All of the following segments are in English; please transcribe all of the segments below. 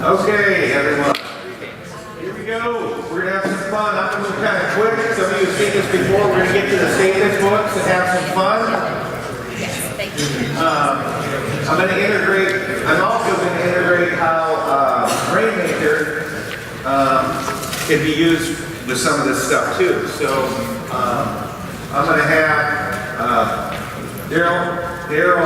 Okay, everyone. Here we go. We're going to have some fun. I'm going to move kind of quick. Some of you have seen this before. We're going to get to the statement books and have some fun. I'm going to integrate, I'm also going to integrate how Rainmaker can be used with some of this stuff too. So I'm going to have Daryl,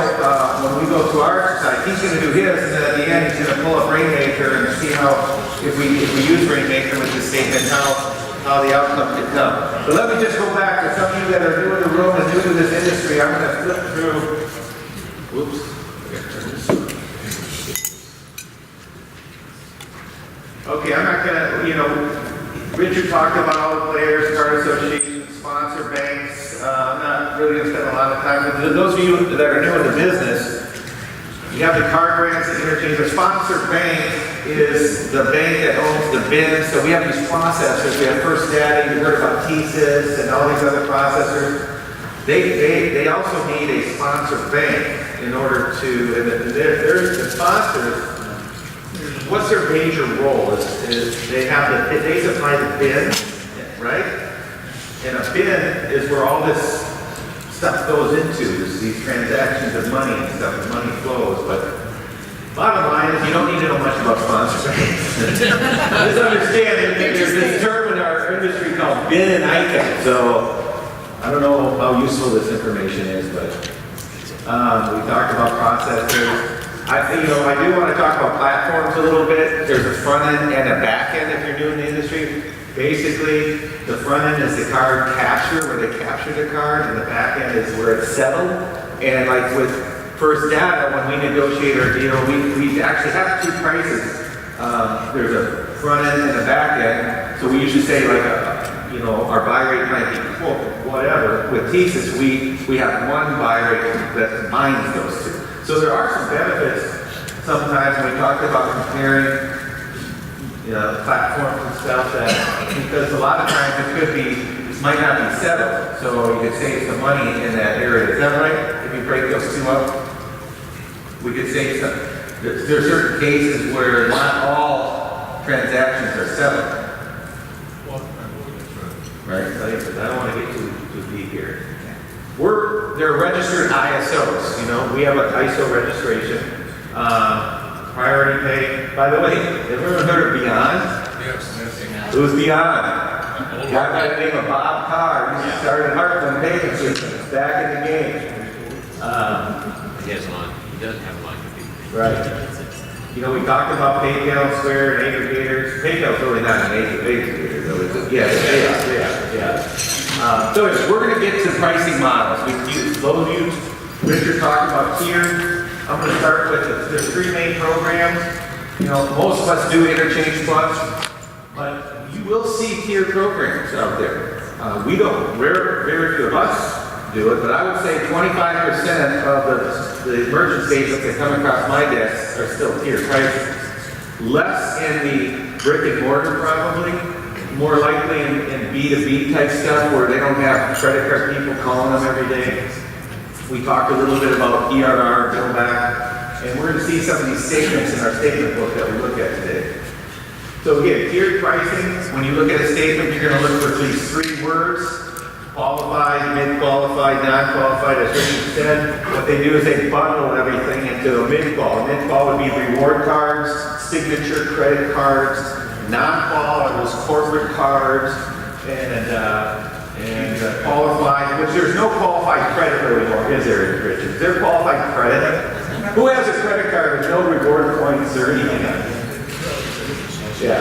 when we go to our side, he's going to do his, and then at the end he's going to pull up Rainmaker and see how, if we use Rainmaker with this statement, how the outcome could come. But let me just go back to some of you that are new in the room and new to this industry. I'm going to flip through. Whoops. Okay, I'm not going to, Richard talked about all the players, card associations, sponsor banks. I'm not really going to spend a lot of time with those of you that are new in the business. You have the card brands that interchange. The sponsor bank is the bank that owns the bins. So we have these processors. We have First Daddy. You heard about TSYS and all these other processors. They also need a sponsor bank in order to. And the sponsors. What's their major role? Is they supply the bin, right? And a bin is where all this stuff goes into, these transactions of money and stuff, and money flows. But bottom line is you don't need to know much about sponsor banks. Just understand that there's this term in our industry called bin and item. So I don't know how useful this information is, but we talked about processors. I do want to talk about platforms a little bit. There's a front end and a back end if you're new in the industry. Basically, the front end is the card capture, where they capture the card, and the back end is where it's settled. And like with First Data, when we negotiate our deal, we actually have two prices. There's a front end and a back end. So we usually say like our buy rate might be whatever. With TSYS, we have one buy rate that combines those two. So there are some benefits sometimes when we talk about comparing platforms and stuff, that because a lot of times it might not be settled, so you could save some money in that area. Is that right? If you break those two up, we could save some. There are certain cases where not all transactions are settled. Right? I don't want to get too deep here. They're registered ISOs. We have an ISO registration. Priority pay. By the way, everyone heard of Beyond? Yes. Who's Beyond? A guy by the name of Bob Carr. He started Heartland Payment Systems back in the game. He has a line. He doesn't have a line. Right. We talked about PayPal, Square, and aggregators. PayPal's really not an aggregator, though. Yeah. So we're going to get to pricing models. Those of you, Richard talked about tiers. I'm going to start with there's three main programs. Most of us do Interchange Plus, but you will see tiered programs out there. We don't, very few of us do it, but I would say 25% of the merchant statements that come across my desk are still tiered pricing. Less in the brick and mortar probably, more likely in B2B type stuff where they don't have credit card people calling them every day. We talked a little bit about ERR, bill back, and we're going to see some of these statements in our statement book that we look at today. So again, tiered pricing, when you look at a statement, you're going to look for these three words: qualified, mid-qualified, non-qualified. As Richard said, what they do is they bundle everything into a mid-qual. A mid-qual would be reward cards, signature credit cards. Non-qual are those corporate cards, and qualified, which there's no qualified credit anymore, is there, Richard? Is there qualified credit? Who has a credit card with no reward points or anything? Yeah.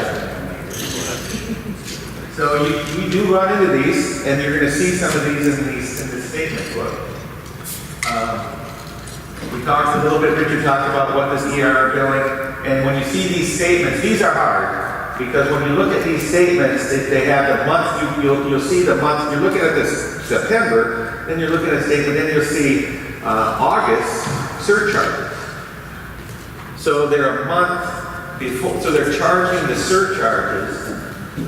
So we do run into these, and you're going to see some of these in the statement book. We talked a little bit, Richard talked about what this ERR billing, and when you see these statements, these are hard. Because when you look at these statements, they have the month, you'll see the month, you're looking at this September, then you're looking at a statement, then you'll see August surcharges. So they're a month before, so they're charging the surcharges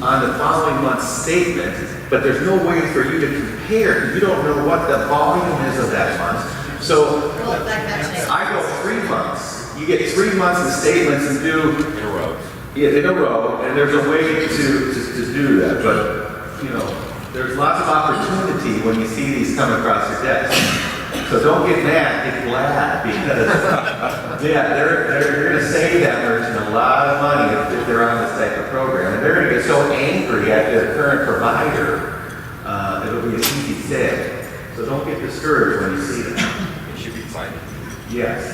on the following month's statement, but there's no way for you to compare. You don't know what the volume is of that month. So I go 3 months. You get 3 months of statements and do in a row. Yeah, in a row, and there's a way to do that, but, you know, there's lots of opportunity when you see these come across your desk. So don't get mad, get glad, because, yeah, they're gonna save that merchant a lot of money if they're on this type of program. And they're gonna get so angry at their current provider, it'll be an easy sale. So don't get discouraged when you see them. It should be exciting. Yes.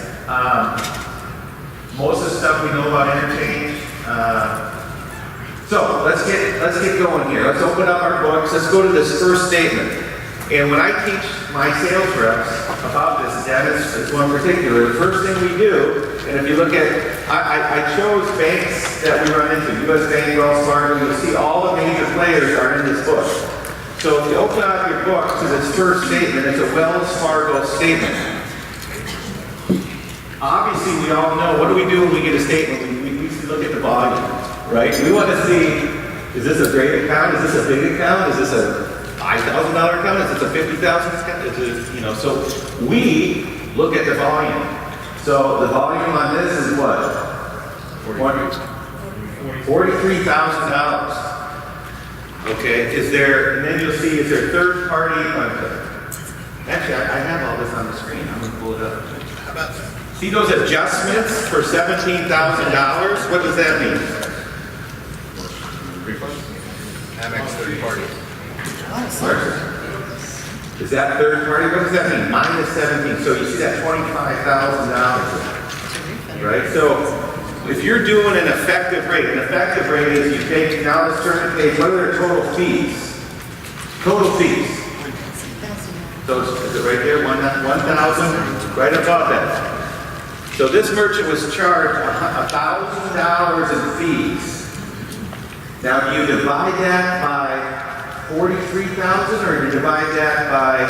Most of the stuff we know about interchange. So let's get going here. Let's open up our books. Let's go to this first statement. And when I teach my sales reps about this, Dennis is one particular, the first thing we do, and if you look at, I chose banks that we run into, U.S. Bank, Wells Fargo, you'll see all the major players are in this book. So if you open up your book to this first statement, it's a Wells Fargo statement. Obviously, we all know, what do we do when we get a statement? We look at the volume, right? We want to see, is this a great account? Is this a big account? Is this a $5,000 account? Is this a $50,000 account? Is it, you know, so we look at the volume. So the volume on this is what? $43,000. Okay, is there, and then you'll see, is there third party? Actually, I have all this on the screen. I'm going to pull it up. How about that? See those adjustments for $17,000? What does that mean? Amex third party. Is that third party? What does that mean? Minus 17. So you see that $25,000, right? So if you're doing an effective rate is you take, now let's turn the page, what are their total fees? Total fees. So is it right there, 1,000, right above that. So this merchant was charged $1,000 in fees. Now do you divide that by 43,000 or do you divide that by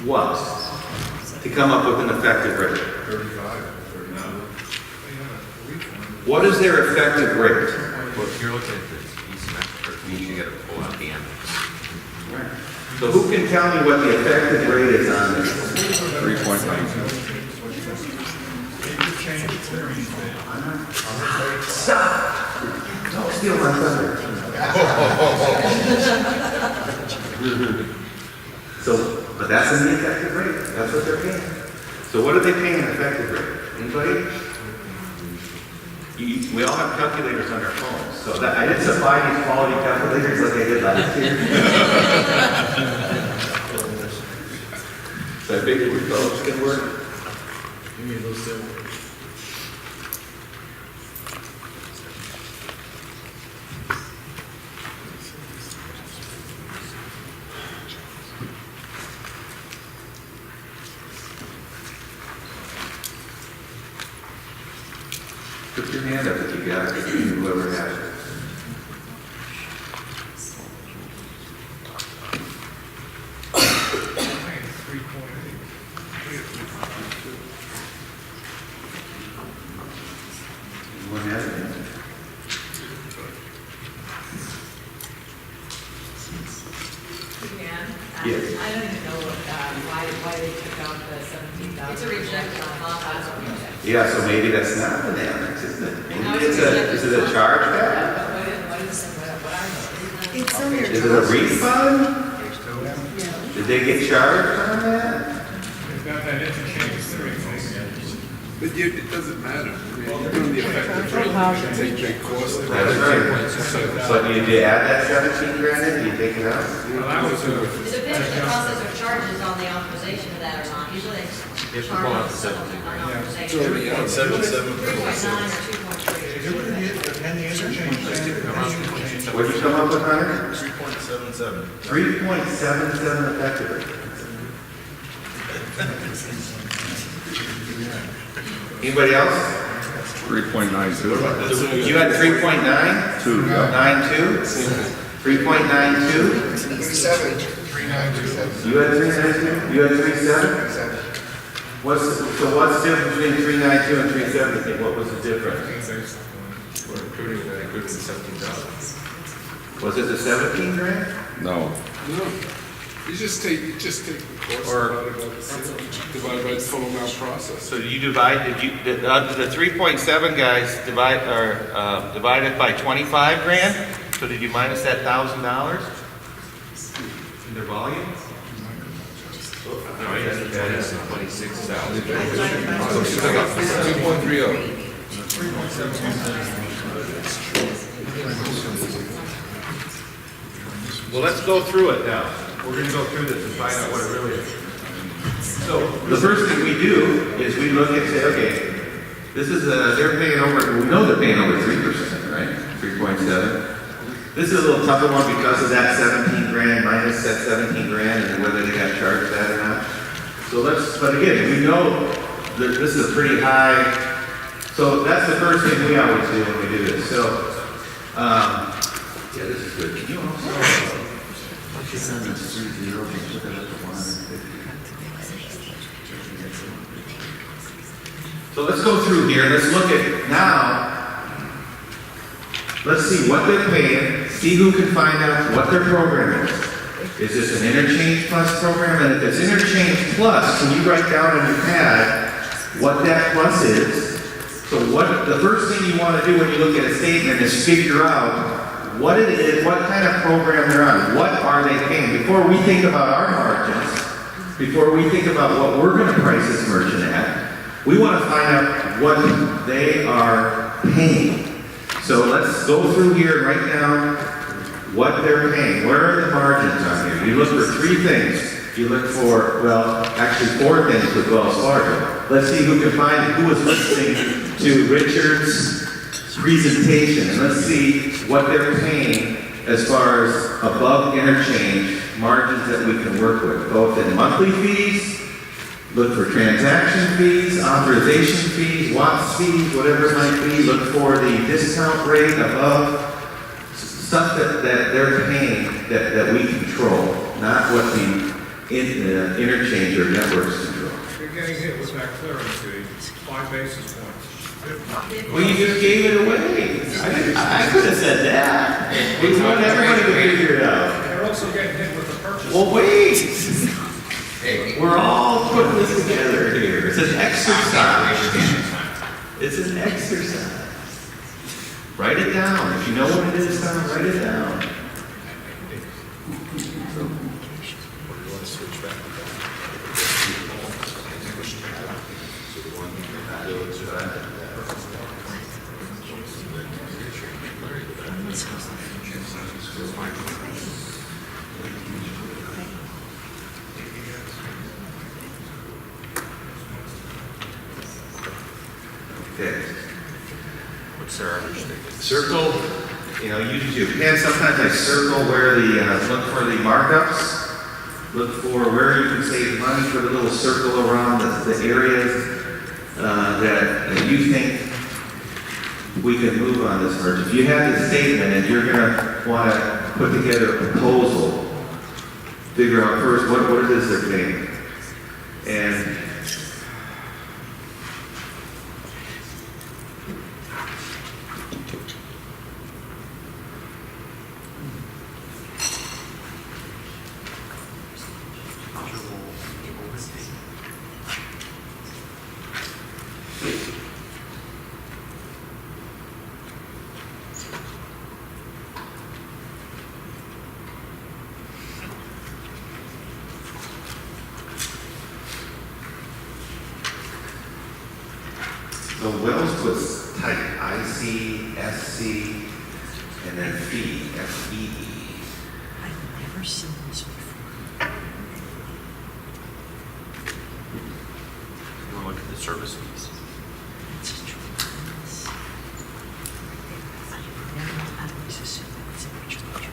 what? To come up with an effective rate. 35, 39. What is their effective rate? Well, if you're looking at the asymmetric fees, you got to pull out the Amex. So who can tell me what the effective rate is on this? 3.92. Stop! Don't steal my thunder. So, but that's in the effective rate. That's what they're paying. So what are they paying an effective rate? Anybody? We all have calculators on our phones. So that, I didn't supply these quality calculators like I did last year. So I figured we folks can work. Give me those two. Put your hand up if you got it, whoever has it. Anyone has it? Yes. I don't even know why they took out the 17,000. It's a reject. Yeah, so maybe that's not an Amex, isn't it? How Maybe is is it a charge back? What are It's on your. Is it a refund? Did they get charged on that? It's got that interchange thing. But it doesn't matter. I mean, you're doing the effective rate, you should take the cost of That's that. right. So you add that 17 grand in, you take it out? Well, that was It depends if the processor charges on the authorization of that or not. Usually they You have to charge pull out on the some 17, on right? authorization. 3.77. 3.9 or 2.3. and the interchange. What'd you come up with, Hunter? 3.77. 3.77 effective rate. Anybody else? 3.92. You had 3.9? 2. 92? 3.92? 3.7. You had 3.92? You had 3.7? So what's the difference between 3.92 and 3.70? What was the difference? We're including that includes the 17,000. Was it the 17 grand? No. You just take the cost Or- divided by the total amount processed. So you divide, the 3.7 guys divide it by 25 grand? So did you minus that $1,000 in their volume? No, that's 26,000. 2.30. Well, let's go through it now. We're gonna go through this and find out what it really is. So, the first thing we do is we look and say, okay, this is, they're paying over, we know they're paying over 3%, right? 3.7. This is a little tougher one because of that 17 grand minus that 17 grand and whether they got charged that or not. So but again, we know that this is a pretty high, so that's the first thing we always do when we do this. So, yeah, this is good. Can you also, so let's go through here. Let's look at now. Let's see what they're paying. See who can find out what their program is. Is this an Interchange Plus program? And if it's Interchange Plus, can you write down on your pad what that plus is? So the first thing you want to do when you look at a statement is figure out what it is, what kind of program they're on. What are they paying? Before we think about our margins, before we think about what we're going to price this merchant at, we want to find out what they are paying. So let's go through here and write down what they're paying. Where are the margins on here? You look for three things. You look for, well, actually 4 things with Wells Fargo. Let's see who can find it, who was listening to Richard's presentation. And let's see what they're paying as far as above interchange margins that we can work with, both in monthly fees, look for transaction fees, authorization fees, watts fees, whatever it might be. Look for the discount rate above, stuff that they're paying that we control, not what the interchange or networks control. You're getting hit with that clearance fee, 5 basis points. Well, you just gave it away. I could have said that. We want everybody to figure it out. They're also getting hit with the purchase. Well, wait. We're all putting this together here. It's an exercise. It's an exercise. Write it down. If you know what it is, write it down. Okay. What's their average ticket? Circle, use your pen. Sometimes I circle where look for the markups. Look for where you can save money for the little circle around the areas that you think we can move on this merge. If you have this statement and you're going to want to put together a proposal, figure out first what it is they're paying. And so Wells puts type ICSC and then fee, FEE. I've never seen this before. You want to look at the service fees? It's tremendous. I always assume that it's a much larger.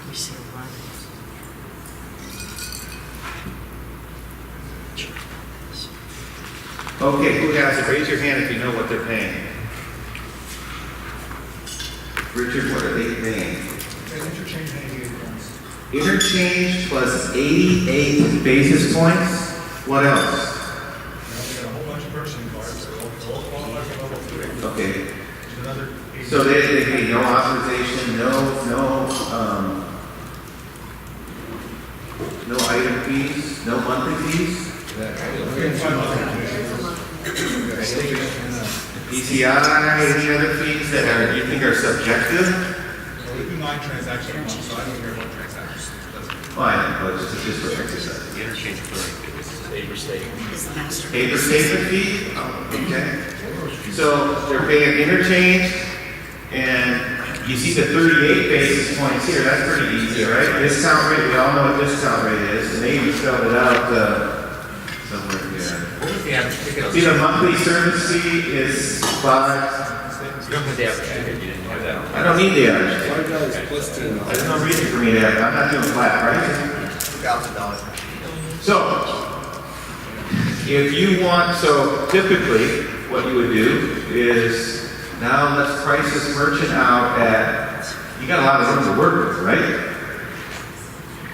We see a lot of tremendous. Okay, who has it? Raise your hand if you know what they're paying. Richard, what are they paying? Interchange 88 points. Interchange plus 88 basis points? What else? They got a whole bunch of purchasing cards, they're all qualified for level 3. Okay, There's another 8. so they pay no authorization, no item fees, no monthly fees? PCI, any other fees that you think are subjective? Well, we do 9 transactions a month, so I don't care what transactions. Fine, but just for exercise. The interchange clearing fee is paper statement. Is the master. Paper statement fee? Oh, okay. So they're paying interchange, and you see the 38 basis points here, that's pretty easy, right? Discount rate, we all know what discount rate is, and they even spelled it out somewhere here. What was the average ticket? See, the monthly service fee is $5. You don't have the average ticket, you didn't have that. I don't need the average. $5 plus $10. There's no reason for me to have, I'm not doing flat, right? So, if you want, so typically, what you would do is, now let's price this merchant out at, you got a lot of room to work with, right?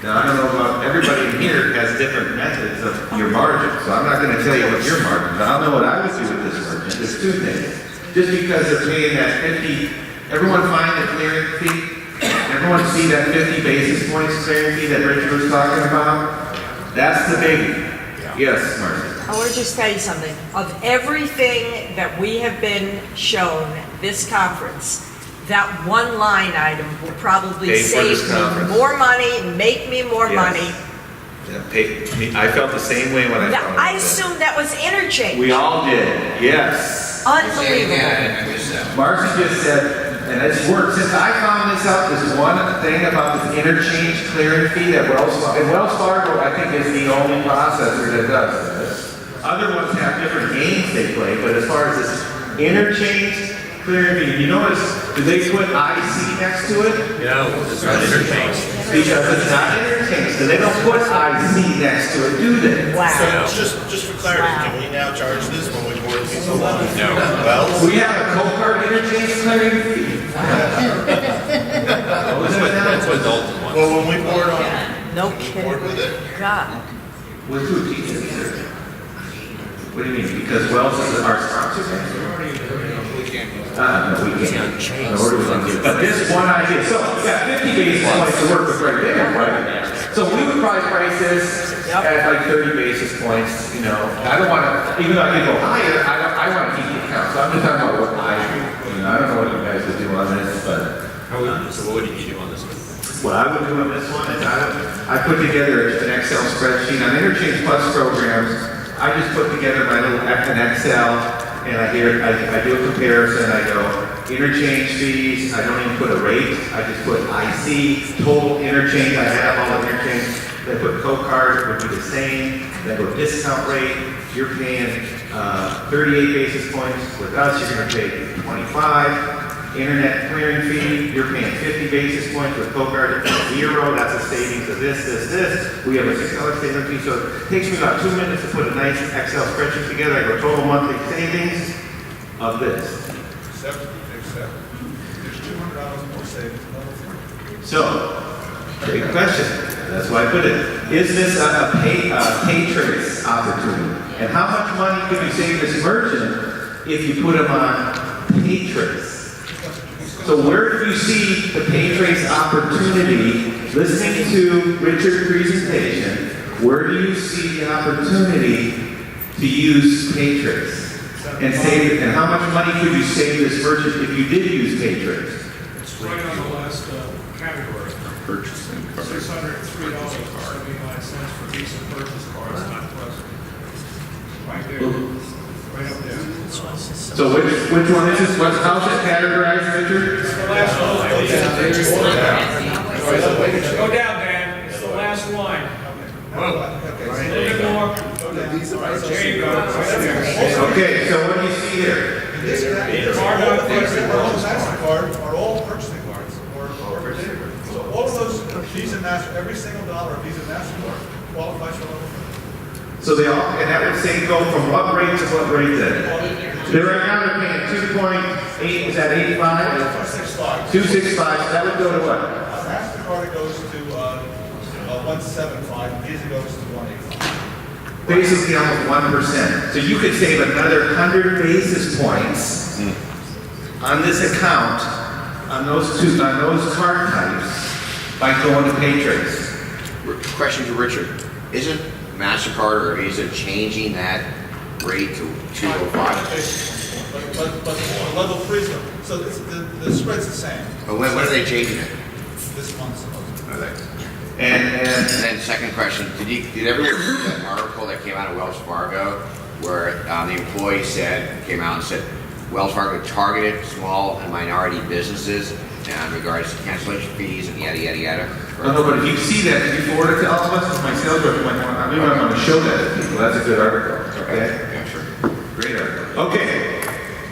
Now, I don't know about, everybody in here has different methods of your margin, so I'm not gonna tell you what your margin is. I don't know what I would do with this merchant, there's two things. Just because they're paying that 50, everyone find the clearing fee? Everyone see that 50 basis points clearing fee that Richard was talking about? That's the biggie. Yes, Marcy. I want to just tell you something. Of everything that we have been shown this conference, that one line item will probably Pay for this save conference. me more money, make me more Yes. money. I felt the same way when I Now, found I it. assumed that was interchange. We all did, yes. Unbelievable. Marcy just said, and it's worked, since I found this out, this one thing about this interchange clearing fee that Wells Fargo, I think, is the only processor that does this. Other ones have different games they play, but as far as this interchange clearing fee, you notice, do they put IC next to it? No, it's not interchange. Because it's not interchange, so they don't put IC next to it, do they? Wow. Just for clarity, can we now charge this when we board people? No. Well, We have a CoCard interchange clearing fee. That's what Dalton wants. well, when we board on, No board kidding. with it, God. With who teaches it? What do you mean? Because Wells is our sponsor? No, we can't. No, we're doing- But this one idea, so we got 50 basis points to work with right there, right? So we would probably price this at like 30 basis points, you know. I don't want to, even though I can go higher, I want to keep the account. So I'm just talking about what I do. You know, I don't know what you guys would do on this, but So what would you do on this one? what I would do on this one is I put together an Excel spreadsheet on Interchange Plus programs. I just put together my little an Excel, and I do a comparison. I go interchange fees. I don't even put a rate. I just put IC total interchange. I have all the interchange. Then put CoCard would be the same. Then go discount rate. You're paying 38 basis points. With us, you're going to pay 25. Internet clearing fee, you're paying 50 basis points. With CoCard, it's 0. That's a savings of this. We have a $6 statement fee, so it takes me about 2 minutes to put a nice Excel spreadsheet together. I go total monthly savings of this. Except, there's $200 more savings. So, great question. That's why I put it. Is this a pay trace opportunity? And how much money could you save this merchant if you put them on pay trace? So where do you see the pay trace opportunity? Listening to Richard's presentation, where do you see the opportunity to use pay trace and save it? And how much money could you save this merchant if you did use pay trace? It's right on the last category. Purchasing card. $603.79 for Visa purchase cards, not present. Right there, right up there. So which one is this? How's it categorized, Richard? It's the last line. Go down, Dan, it's the last line. A little bit more. There you go, right there. Okay, so what do you see here? Card not present. MasterCard are all purchasing cards or debit. So all of those Visa, Master, every single dollar of Visa, MasterCard qualifies for level 3. So they all, and that would say go from what rate to what rate then? They're right now they're paying 2.8, is that 85? 265. 265, so that would go to what? MasterCard, it goes to 175, Visa goes to 185. Basically almost 1%. So you could save another 100 basis points on this account, on those card types, by going to Paytrace. Question to Richard. Isn't MasterCard or Visa changing that rate to 205? But the level three's, so the spread's the same. But when are they changing it? This month's supposed to. Are they? And And then second question, did everyone read that article that came out of Wells Fargo where the employee came out and said Wells Fargo targeted small and minority businesses in regards to cancellation fees and yada, yada, yada? I don't know, but if you see that, if you forward it to all of us, my sales rep might want, I mean, I'm going to show that to people. That's a good article, okay? Yeah, sure. Great article. Okay.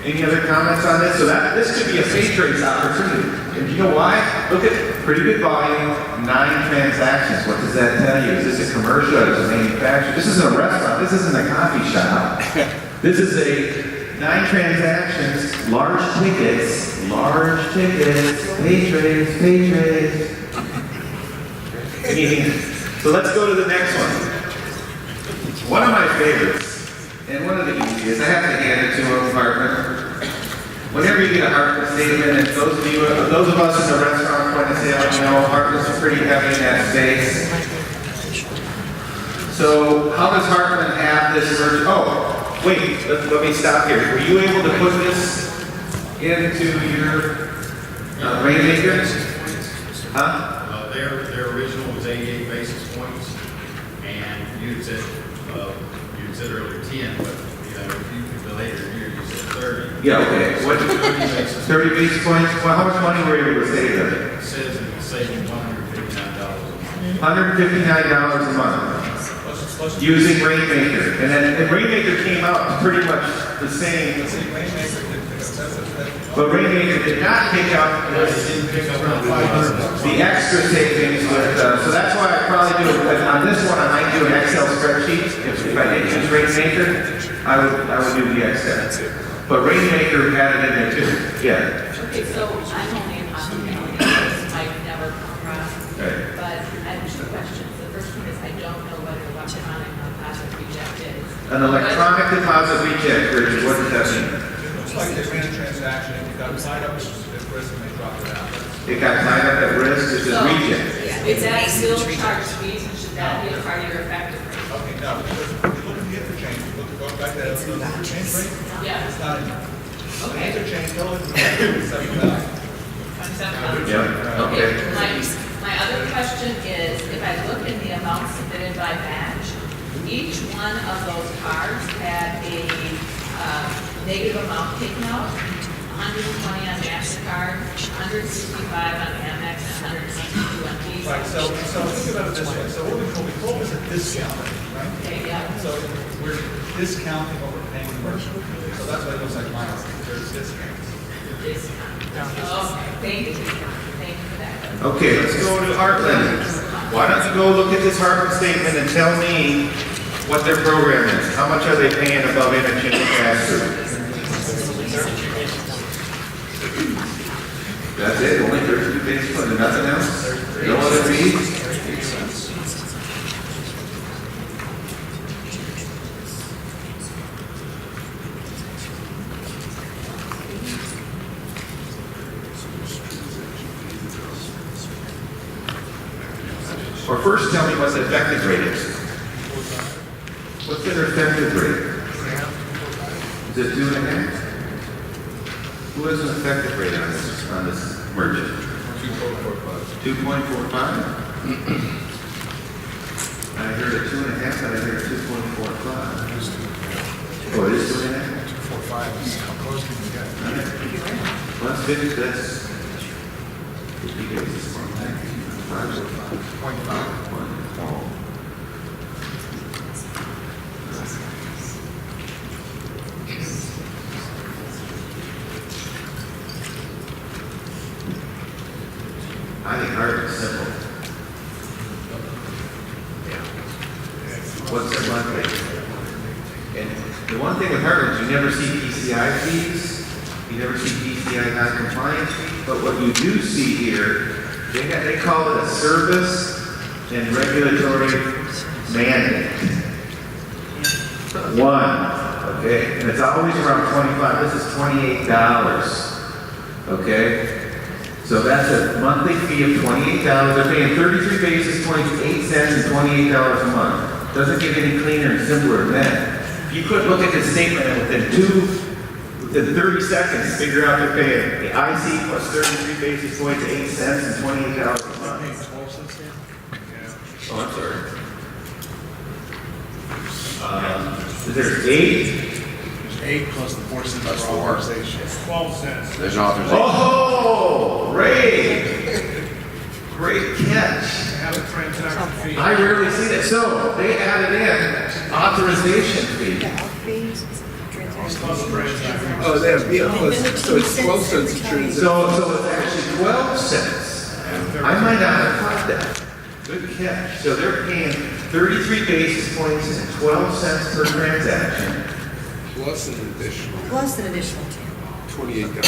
Any other comments on this? So this could be a Paytrace opportunity. And you know why? Look at pretty good volume, 9 transactions. What does that tell you? Is this a commercial? Is it a manufacturer? This isn't a restaurant. This isn't a coffee shop. This is a 9 transactions, large tickets, Paytrace. Anything? So let's go to the next one. One of my favorites, and one of the easiest, I have to hand it to him, Hartman. Whenever you get a Hartman statement, and those of us in the restaurant point of sale, you know, Hartman's pretty heavy in that space. So how does Hartman have this merch? Oh, wait, let me stop here. Were you able to put this into your Rainmaker? Huh? Their original was 88 basis points, and you had said earlier 10, but if you the later here you said 30. Yeah, okay. What? 30 basis points? Well, how much money were you able to save them? It says it's saving $159 a month. $159 a month using Rainmaker. And then Rainmaker came out pretty much the same. But Rainmaker did not pick up the extra savings with, so that's why I probably do, on this one, I might do an Excel spreadsheet. If I didn't use Rainmaker, I would do the Excel. But Rainmaker had it in there too. Yeah. Okay, so I'm only in hospitality, so I've never come across, Right. but I have 2 questions. The first one is I don't know what an electronic deposit reject is. An electronic deposit reject, Richard, what does that mean? It's like they ran a transaction, you got tied up at risk and they dropped it out. It got tied up at risk, it's a reject. Is that still charged fees, and should that be a part of your effective rate? Okay, now, because when you look at the interchange, you look going back to that interchange rate, Yeah. it's not in there. Okay. Interchange, go into the 7,000. Yeah, okay. My other question is, if I look in the amount submitted by batch, each one of those cards had a negative amount taken out, 120 on MasterCard, 165 on Amex, and 162 on Visa. Right, so think about it this way, so what we call this a discount rate, right? Okay, yeah. So we're discounting what we're paying the merchant, so that's why it looks like minus, there's discounts. Discount. Okay, thank you for that. Okay, let's go to Heartland. Why don't you go look at this Heartland statement and tell me what their program is? How much are they paying above interchange pass-through? That's it, only 32 basis points and nothing else? No other fees? Or first tell me what the effective rate is. What's their effective rate? Is it 2.5? Who has an effective rate on this merchant? 2.45. I heard a 2.5, but I heard 2.45. Oh, it is 2.5? 245 is how close can you get? Well, that's 50, that's 50 basis points. 5.5. I think hard is simple. What's the monthly? And the one thing with Hartland is you never see PCI fees. You never see PCI non-compliance fee, but what you do see here, they call it a service and regulatory mandate. One, okay, and it's always around 25, this is $28, okay? So that's a monthly fee of $28, they're paying 33 basis points, 8 cents, and $28 a month. Doesn't get any cleaner and simpler than that. If you could look at this statement and within 30 seconds, figure out they're paying the IC plus 33 basis points, 8 cents, and $28 a month. Oh, I'm sorry. There's 8. 8 plus the 4 cents That's for 4. authorization. It's 12 cents. There's an authorization. Oh, Ray! Great catch. They have a transaction fee. I rarely see that. So they added in authorization fee. Plus transaction. Oh, they have, yeah, plus, so it's 12 cents a transaction. So it's actually 12 cents. I might not have caught that. Good catch. So they're paying 33 basis points and 12 cents per transaction, Plus an additional Plus an additional 10. $28.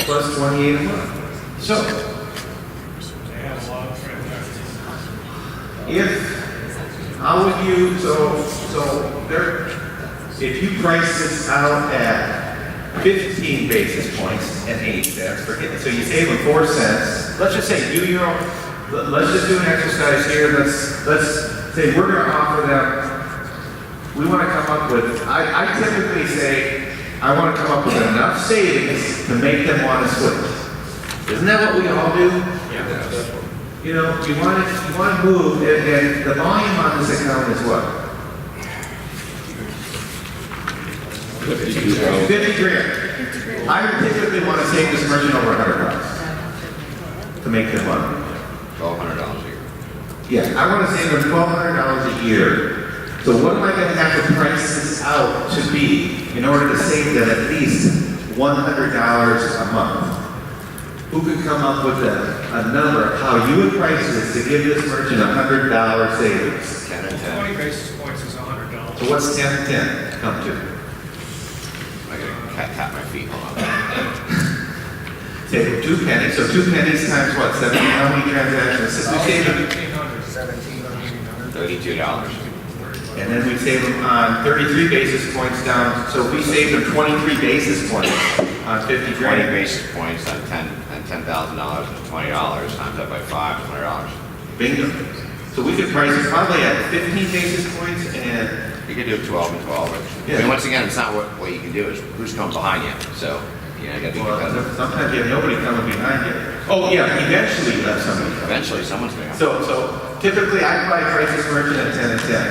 plus 28 a month. So They have a lot of transactions. how would you, so there, if you price this out at 15 basis points and 8 cents, forget it. So you save them 4 cents. Let's just say do your own. Let's just do an exercise here. Let's say we're going to offer them. We want to come up with. I typically say I want to come up with enough savings to make them want to switch. Isn't that what we all do? Yeah. You know, you want to move, and the volume on this account is what? 50 grand. I would typically want to save this merchant over $100 to make them money. $1,200 a year. Yeah, I want to save them $1,200 a year. So what am I going to have to price this out to be in order to save them at least $100 a month? Who could come up with a number of how you would price this to give this merchant $100 savings? 10 and 10. 20 basis points is $100. So what's 10 and 10 come to? I gotta tap my feet, hold on. Say 2 pennies, so 2 pennies times what, 70, how many transactions? We save them, $32. and then we save them on 33 basis points down, so if we save them 23 basis points on 50 20 grand. basis points on $10,000 is $20, times that by 5 is $100. Bingo. So we could price it probably at 15 basis points and, You could do 12 and 12. I Yeah. mean, once again, it's not what you can do, it's who's coming behind you. So, you know, you gotta be well, competitive. sometimes you have nobody coming behind you. Oh, yeah, eventually you have somebody coming. Eventually, someone's gonna. So typically I probably price this merchant at 10 and 10.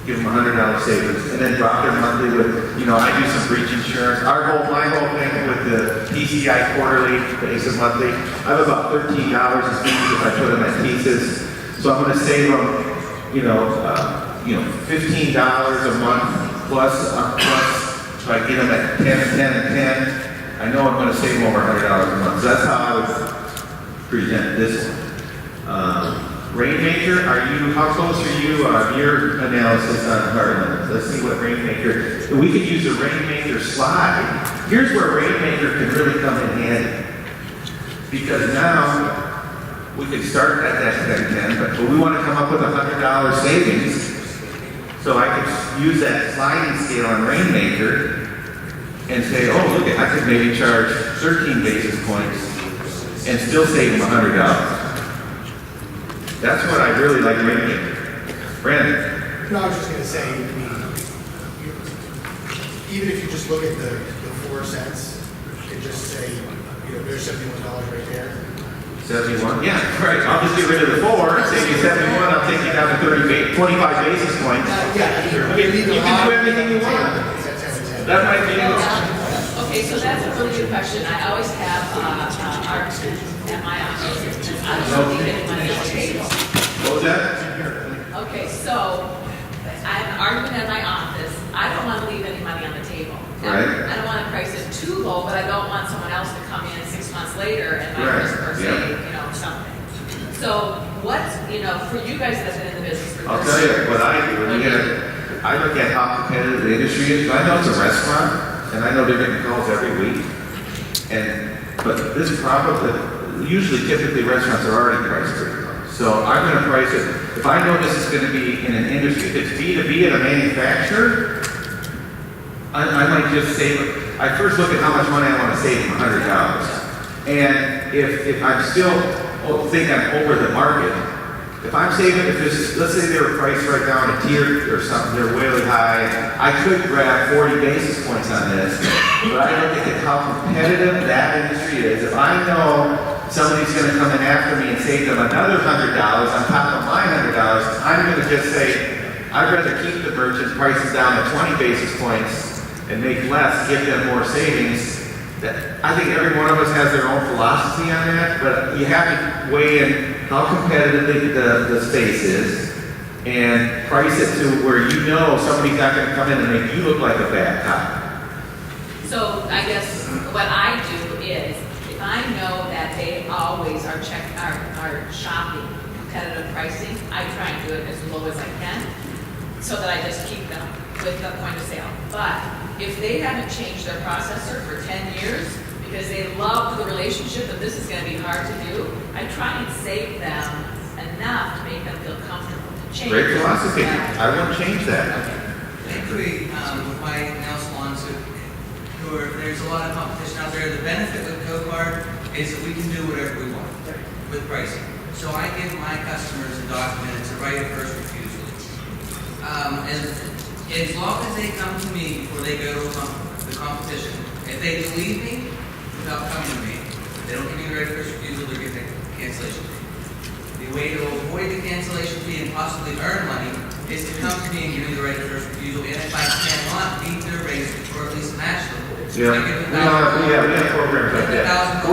Give them $100 savings, and then drop their monthly with, you know, I do some breach insurance. My whole thing with the PCI quarterly, the ASIC monthly, I have about $13 a piece if I put them at pieces. So I'm gonna save them, $15 a month plus, if I get them at 10 and 10 and 10, I know I'm gonna save them over $100 a month. So that's how I would present this one. Rainmaker, how close are you on your analysis on Heartland? Let's see what Rainmaker, we could use a Rainmaker slide. Here's where Rainmaker can really come in handy. Because now, we could start at that 10-10, but we want to come up with $100 savings. So I could use that sliding scale on Rainmaker and say, oh, look, I could maybe charge 13 basis points and still save them $100. That's what I really like Rainmaker. Brandon? No, I was just gonna say, I mean, even if you just look at the 4 cents, and just say, there's $71 right there. 71? Yeah, right. I'll just get rid of the 4, save you 71, I'll take you down to 25 basis points. Yeah, You can do anything you want. That might be it. Okay, so that's a really good question. I always have, arguments at my office. I don't leave any money on the table. What was that? Okay, so I have an argument at my office. I don't want to leave any money on the table. Right. I don't want to price it too low, but I don't want someone else to come in 6 months later and buy Right, this person, yeah. something. So what's, for you guys that's been in the business for I'll 30 tell you years, what I do. I look at how competitive the industry is. I know it's a restaurant. and I know they're getting calls every week, but this probably, usually typically restaurants are already priced pretty low. So I'm gonna price it, if I know this is gonna be in an industry, if it's B2B at a manufacturer, I might just save it. I first look at how much money I wanna save from $100. And if I'm still think I'm over the market, if I'm saving, if this, let's say they were priced right down a tier or something, they're really high, I could grab 40 basis points on this, but I look at how competitive that industry is. If I know somebody's gonna come in after me and save them another $100 on top of my $100, I'm gonna just say, I'd rather keep the merchant's prices down at 20 basis points and make less, give them more savings. I think every one of us has their own philosophy on that, but you have to weigh in how competitive the space is and price it to where you know somebody's not going to come in and make you look like a bad cop. So I guess what I do is, if I know that they always are shopping competitive pricing, I try and do it as low as I can, so that I just keep them with the point of sale. But if they haven't changed their processor for 10 years, because they love the relationship and this is going to be hard to do, I try and save them enough to make them feel comfortable to change. Great philosophy. I won't change that. Thankfully, with my nail salons, there's a lot of competition out there. The benefit with CoCard is that we can do whatever we want with pricing. So I give my customers a document, it's a right of first refusal. As long as they come to me before they go to the competition, if they believe me without coming to me, if they don't give me the right of first refusal, they're getting a cancellation fee. The way to avoid the cancellation fee and possibly earn money is to come to me and give me the right of first refusal, and if I cannot beat their rates or at least match them, I give them We have programs like that.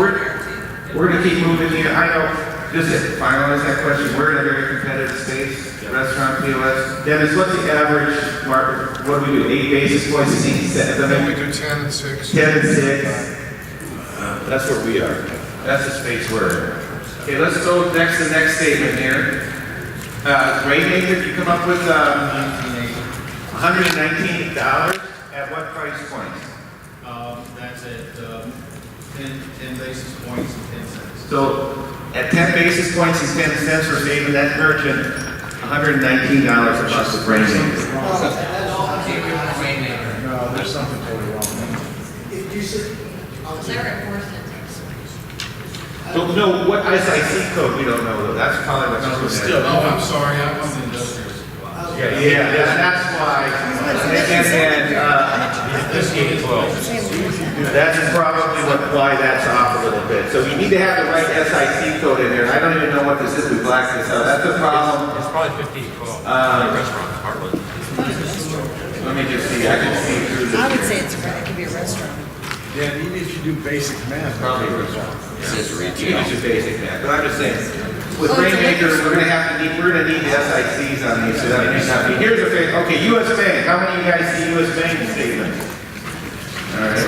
We're going to keep moving here. I know, just to finalize that question, we're in a very competitive space. Restaurant POS. Dennis, what's the average market? What do we do? 8 basis points, 6 cents? Then we do 10 and 6. 10 and 6. That's where we are. That's the space we're in. Okay, let's go next to the next statement here. Rainmaker, you come up with $119 at what price point? That's at 10 basis points and 10 cents. So at 10 basis points and 10 cents, we're saving that merchant $119 a buck of Rainmaker. No, there's something totally wrong. Is there a portion? Don't know what SIC code, we don't know though. That's probably what's No, going still, on. I'm sorry, I'm on the industrial supply. Yeah, that's why. This game 12. That's probably why that's off a little bit. So you need to have the right SIC code in there. I don't even know what this is. We blacked this out. That's the problem. It's probably 15-12. Restaurant, Heartland. Let me just see. I can see through this. I would here. say it could be a restaurant. Yeah, even if you do basic math. Probably a restaurant. It says You retail. can do basic math, but I'm just saying, with Rainmaker, we're gonna need the SICs on these, so that may not be. Here's a thing, okay, US Bank, how many of you guys see US Bank statements? All right.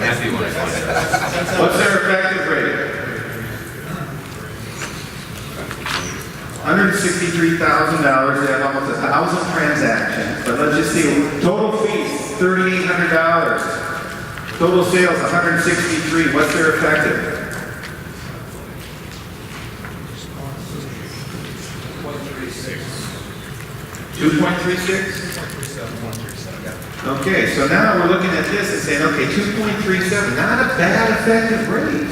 Matthew, when I find that. What's their effective rate? $163,000, they have almost 1,000 transactions, but let's just see, total fees, $3,800. Total sales, 163, what's their effective? 2.36? Okay, so now we're looking at this and saying, okay, 2.37, not a bad effective rate.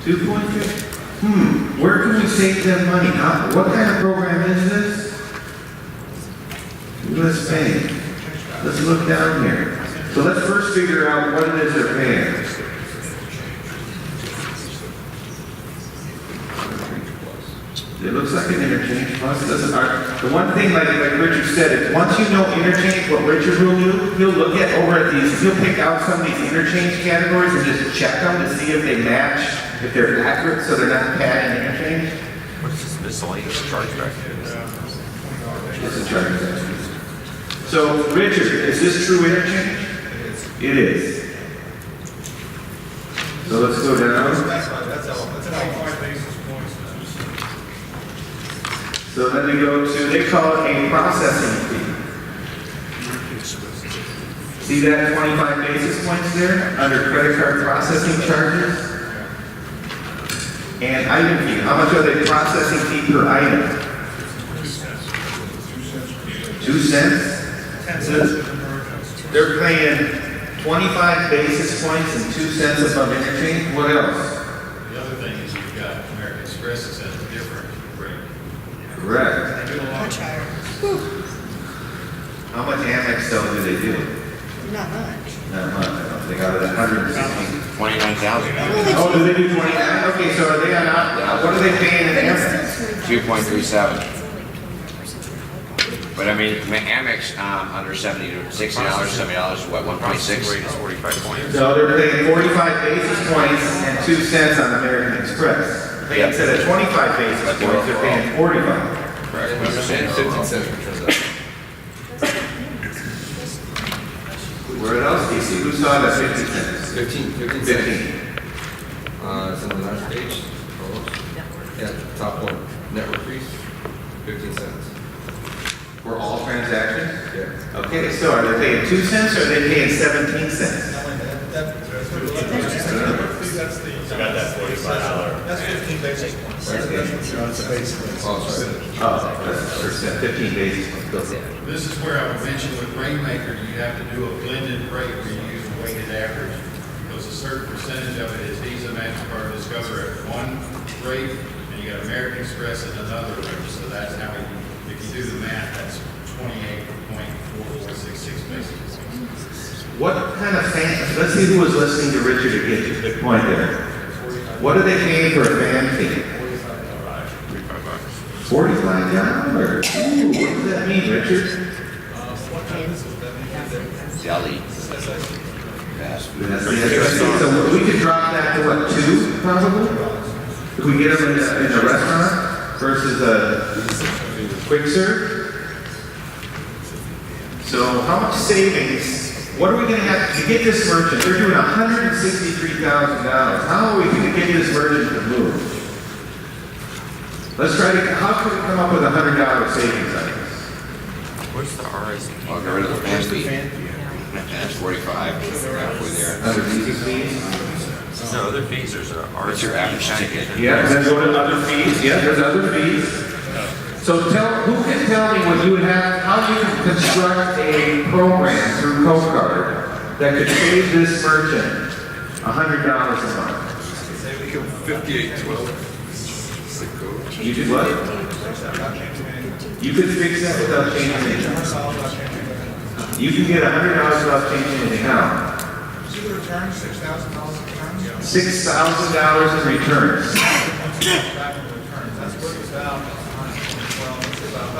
2.3. Where can we save them money? What kind of program is this? US Bank. Let's look down here. So let's first figure out what it is they're paying. It looks like an interchange plus. The one thing, like Richard said, is once you know interchange, what Richard will do, he'll look at over at these, he'll pick out some of these interchange categories and just check them to see if they match, if they're accurate, so they're not padding interchange. What is this miscellaneous chargeback? This is chargeback. So, Richard, is this true interchange? It is. So let's go down. That's about 5 basis points. So then we go to, they call it a processing fee. See that 25 basis points there under credit card processing charges? And item fee, how much are they processing fee per item? 2 cents? 10 cents. They're paying 25 basis points and 2 cents above interchange. What else? The other thing is you've got American Express that says a different rate. Correct. Much higher. How much Amex though do they do? Not much. Not much. I don't think out of the 160. 29,000. Oh, do they do 29? Okay, so are they on, what are they paying in Amex? 2.37. But I mean, Amex, under $60, $70, what, 1.6? Rate is 45 points. So they're paying 45 basis points and 2 cents on American Express. Yeah. Instead of 25 basis points, they're paying 45. Correct. What you're saying, 15 cents per transaction. Where else do you see? Who saw that 50 cents? 15 cents. 15. It's on the last page. Almost. Yeah, top one. Network fees, 15 cents. For all transactions? Yeah. Okay, so are they paying 2 cents or are they paying 17 cents? That's the. So got that $45. That's 15 basis points. That's the basis points. Oh, sorry. Oh, that's percent, 15 basis points. This is where I would mention with Rainmaker, you have to do a blended rate where you use a weighted average. Because a certain percentage of it is Visa, MasterCard, Discover at one rate, and you got American Express at another rate. So that's how you, if you do the math, that's 28.4466 basis points. What kind of fan, let's see who was listening to Richard to get to the point there. What are they paying for a fan fee? $45. Ooh, what does that mean, Richard? Deli. Fast food. So we could drop that to what, 2 probably? If we get them in a restaurant versus a quick serve? So how much savings, what are we gonna have to get this merchant? They're doing $163,000. How are we gonna get this merchant to move? Let's try to, how can we come up with $100 savings on this? What's the RS? I'll get rid of the fan fee. That's 45. Halfway there. Other fees? No, other fees, there's a What's your average ticket? Yeah, then go to other fees. Yeah, there's other fees. So who can tell me what you would have, how you can construct a program through CoCard that could save this merchant $100 a month? Say we go 58.12. You do what? You could fix that without changing anything. You can get $100 without changing anything. How? See the return, $6,000 in returns? $6,000 in returns. Back in returns. That's what it's about. Well, it's about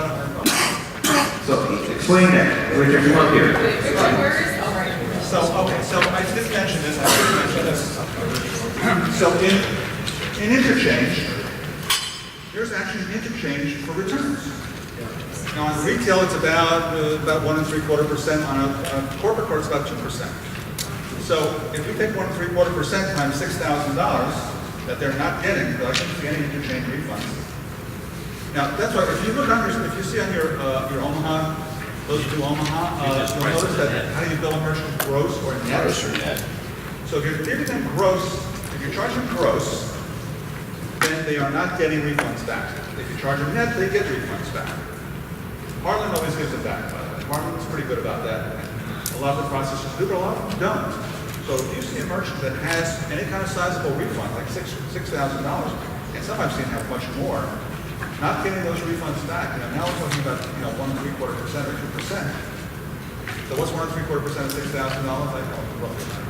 $100. So explain that. Richard, come up here. So, okay, so I did mention this, So in interchange, there's actually an interchange for returns. Now on retail, it's about 1 3/4%. On a corporate card, it's about 2%. So if we take 1 3/4% times $6,000 that they're not getting, they're not getting any interchange refunds. Now that's why if you look on your, if you see on your Omaha, those who do Omaha, you'll notice that how do you bill a merchant, gross or net? So if you're giving them gross, if you're charging gross, then they are not getting refunds back. If you charge them net, they get refunds back. Harlan always gives it back, by the way. Harlan's pretty good about that. A lot of the processors do, but a lot of them don't. So if you see a merchant that has any kind of sizable refund, like $6,000, and sometimes they have much more, not getting those refunds back. Now we're talking about 1 3/4% or 2%. So what's 1 3/4% of $6,000? Like roughly $9.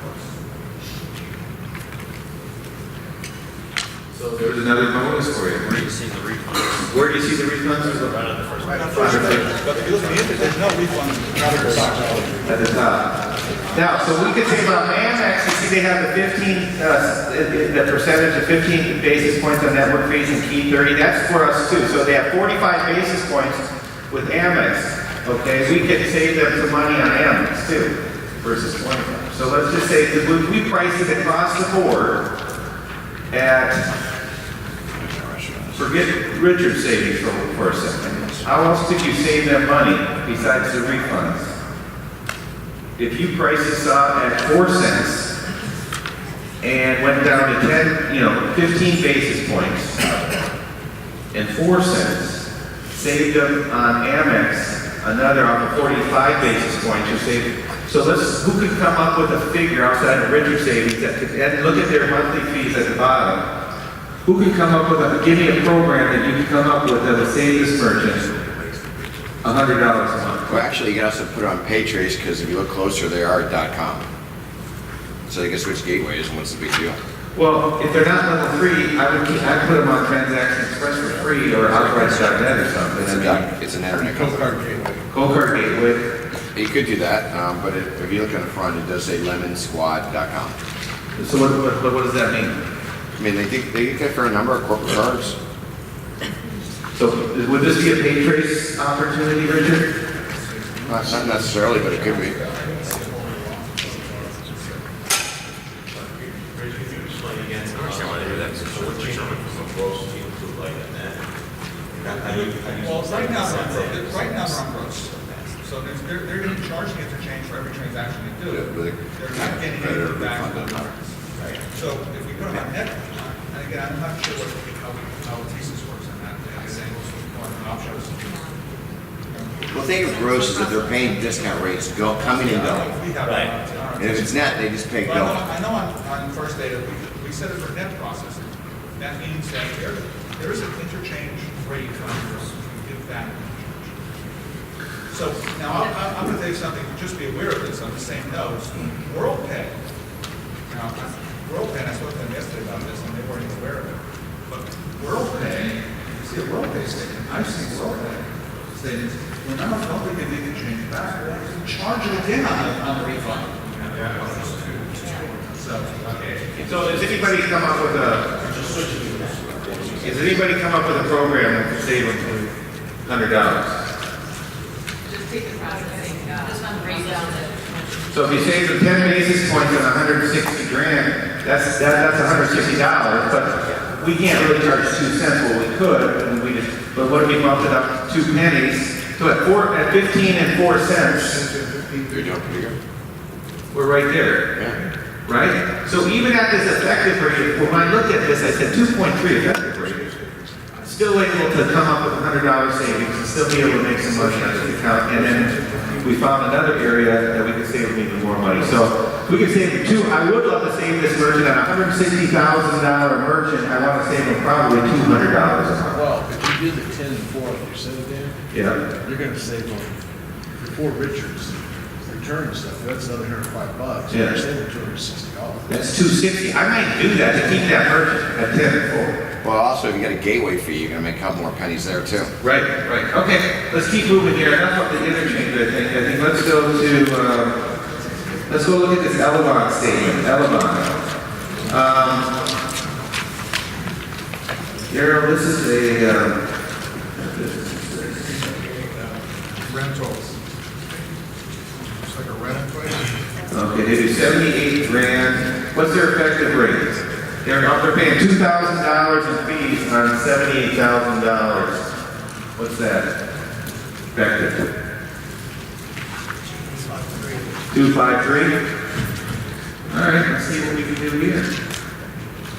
So there's another bonus for you. Where do you see the refunds? Where do you see the refunds? Right on the first Right on page. first page. But if you look at the interest, there's no refunds. At the top. Now, so we could say about Amex, you see they have the 15, the percentage of 15 basis points on network fees and key 30. That's for us too. So they have 45 basis points with Amex. Okay, we could save them some money on Amex too, versus 25. So let's just say that we priced it across the board at, forget Richard's savings for a second. How else could you save them money besides the refunds? if you price this up at 4 cents and went down to 15 basis points and 4 cents, saved them on Amex, another off of 45 basis points, you save. So who could come up with a figure outside of Richard Savings that could, and look at their monthly fees at the bottom. Who could come up with give me a program that you could come up with that would save this merchant $100 a month? Well, actually, you can also put it on Paytrace, because if you look closer, they are .com. So they can switch gateways, and what's the big deal? Well, if they're not level 3, I'd put them on Transaction Express for free or Authorize.net or something. It's an internet company. CoCard Gateway. You could do that, but if you look on the front, it does say lemonsquad.com. So what does that mean? I mean, they get for a number of corporate cards. So would this be a Paytrace opportunity, Richard? Not necessarily, but it could be. Well, right now they're on gross. So they're getting charging interchange for every transaction they do. They're not getting anything back on the cards. Right. So if we put them on net, and again, I'm not sure how the thesis works on that. Well, the thing of gross is that they're paying discount rates coming and going. Right. And if it's net, they just pay But going. I know on First Data, we set it for net processing. That means that there is an interchange rate on yours, you give back. So now I'm going to tell you something, just be aware of this on the same note. WorldPay. Now, WorldPay, and I spoke to them yesterday about this, and they weren't even aware of it. But WorldPay, you see a WorldPay statement, I've seen WorldPay statements, when I'm not going to make a change back, charge it again on the refund. So, okay. So does anybody come up with a program that could save them $100? Just take the processing, this one brings down the. So if you save them 10 basis points on 160 grand, that's $160, but we can't really charge 2 cents. Well, we could, and but what if we bumped it up 2 pennies? So at 15 and 4 cents, They're doing pretty good. we're right there. Yeah. Right? So even at this effective rate, when I looked at this, I said 2.3 effective rate. Still able to come up with $100 savings and still be able to make some money out of the account. And then we found another area that we could save them even more money. So we could save them I would love to save this merchant on a $160,000 merchant. I want to save them probably $200 a month. Well, if you do the 10 and 4%, Dan, Yeah. you're gonna save them, before Richard's return and stuff, that's another $105. Yeah. You're saving $260. That's $260. I might do that to keep that merchant at 10 and 4. Well, also, if you got a gateway fee, you're going to make a couple more pennies there, too. Right. Okay, let's keep moving here. Enough of the interchange, I think let's go look at this Elevon statement. Darryl, this is Rentals. It's like a rental place. okay, they do 78 grand. What's their effective rate? They're paying $2,000 in fees on $78,000. What's that? Effective. 253. All right, let's see what we can do here.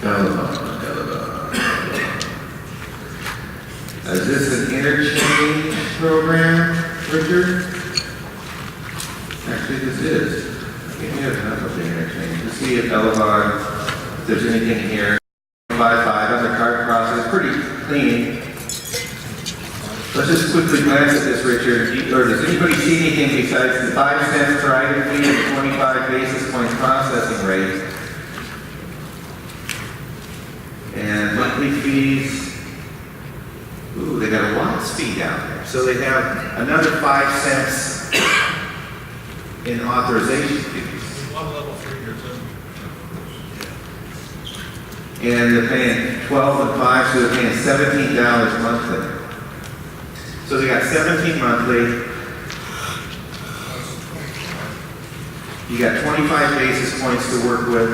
Elevon. Is this an interchange program, Richard? Actually, this is. Okay, here's enough of the interchange. Let's see if Elevon. If there's anything here. 5.5 on the card process, pretty clean. Let's just quickly glance at this, Richard. Or does anybody see anything besides the 5 cents per item fee and 25 basis point processing rate? And monthly fees. Ooh, they got a Watts fee down there. So they have another 5 cents in authorization fees. One level 3 here too. And they're paying 12 and 5, so they're paying $17 monthly. So they got 17 monthly. You got 25 basis points to work with.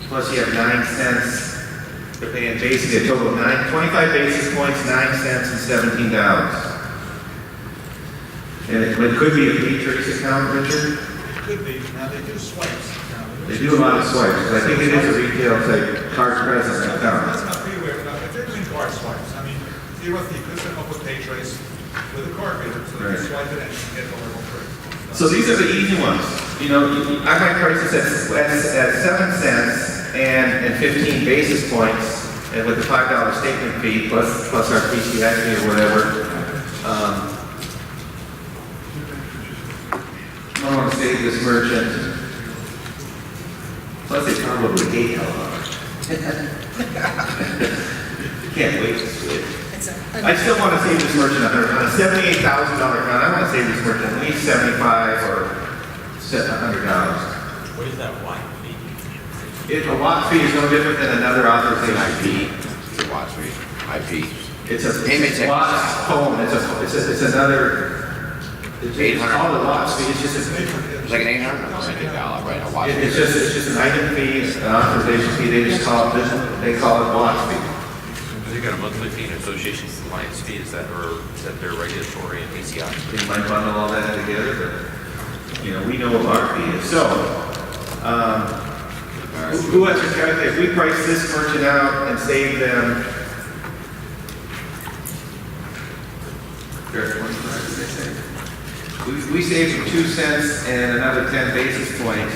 Plus you have 9 cents. They're paying basically a total of 25 basis points, 9 cents, and $17. And it could be a Patriot's account, Richard? It could be, now they do swipes. Now, They do a lot of swipes, but I think it is a retail type card present That's account. not pretty weird, if they're doing card swipes, I mean, theoretically, you could set them up with pay trace with a card reader, so they Right. can swipe it and get the level free. So these are the easy ones. You know, I might price this at 7 cents and 15 basis points, and with the $5 statement fee plus our PCI fee or whatever. I want to save this merchant. Plus they probably hate how hard. Can't wait to switch. I still want to save this merchant on a $78,000 account. I want to save this merchant at least $75 or $100. What is that white fee? A lot fee is no different than another authorization fee. It's a watch fee, IP. It's a Payment it's a lot phone. It's another. It's 800. called a lot fee. It's just It's like an $800, right, a watch fee. it's just an item fee, an authorization fee. They just call it they call it watch fee. Have they got a monthly fee and association compliance fee? Is that their regulatory and PCI? They might bundle all that together, but you know we know what our fee is. So. Who has to calculate? If we price this merchant out and save them. We saved them 2 cents and another 10 basis points